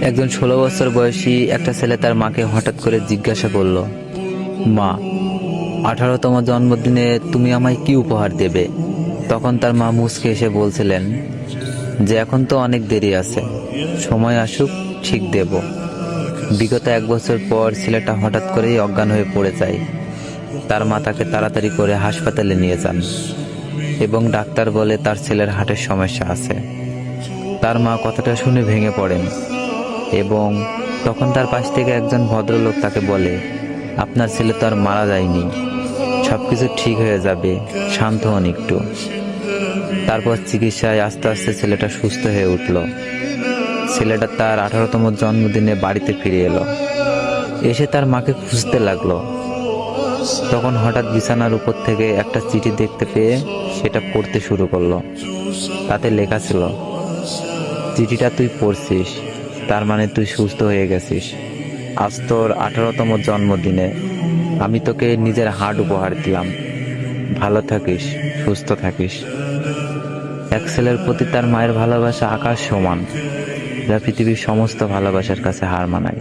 একজন 16 বছর বয়সী একটা ছেলে তার মাকে হঠাৎ করে জিজ্ঞাসা করলো, মা, 18তম জন্মদিনে তুমি আমায় কি উপহার দেবে? তখন তার মা মুচকে এসে বলছিলেন যে এখন তো অনেক দেরি আছে, সময় আসুক ঠিক দেব। বিগত 1 বছর পর ছেলেটা হঠাৎ করেই অজ্ঞান হয়ে পড়ে যায়। তার মা তাকে তাড়াতাড়ি করে হাসপাতালে নিয়ে যান এবং ডাক্তার বলে তার ছেলের হার্টের সমস্যা আছে। তার মা কথাটা শুনে ভেঙে পড়েন এবং তখন তার পাশ থেকে একজন ভদ্রলোক তাকে বলে, আপনার ছেলে তো আর মারা যায়নি, সবকিছু ঠিক হয়ে যাবে, শান্ত হন একটু। তারপর চিকিৎসায় আস্তে আস্তে ছেলেটা সুস্থ হয়ে উঠল। ছেলেটা তার 18তম জন্মদিনে বাড়িতে ফিরে এলো, এসে তার মাকে খুঁজতে লাগলো। তখন হঠাৎ বিছানার উপর থেকে একটা চিঠি দেখতে পেয়ে সেটা পড়তে শুরু করলো। তাতে লেখা ছিল, চিঠিটা তুই পড়ছিস, তার মানে তুই সুস্থ হয়ে গেছিস। আজ তোর 18তম জন্মদিনে আমি তোকে নিজের হার্ট উপহার দিলাম। ভালো থাকিস, সুস্থ থাকিস। এক ছেলের প্রতি তার মায়ের ভালোবাসা আকাশ সমান, যা পৃথিবীর সমস্ত ভালোবাসার কাছে হার মানায়।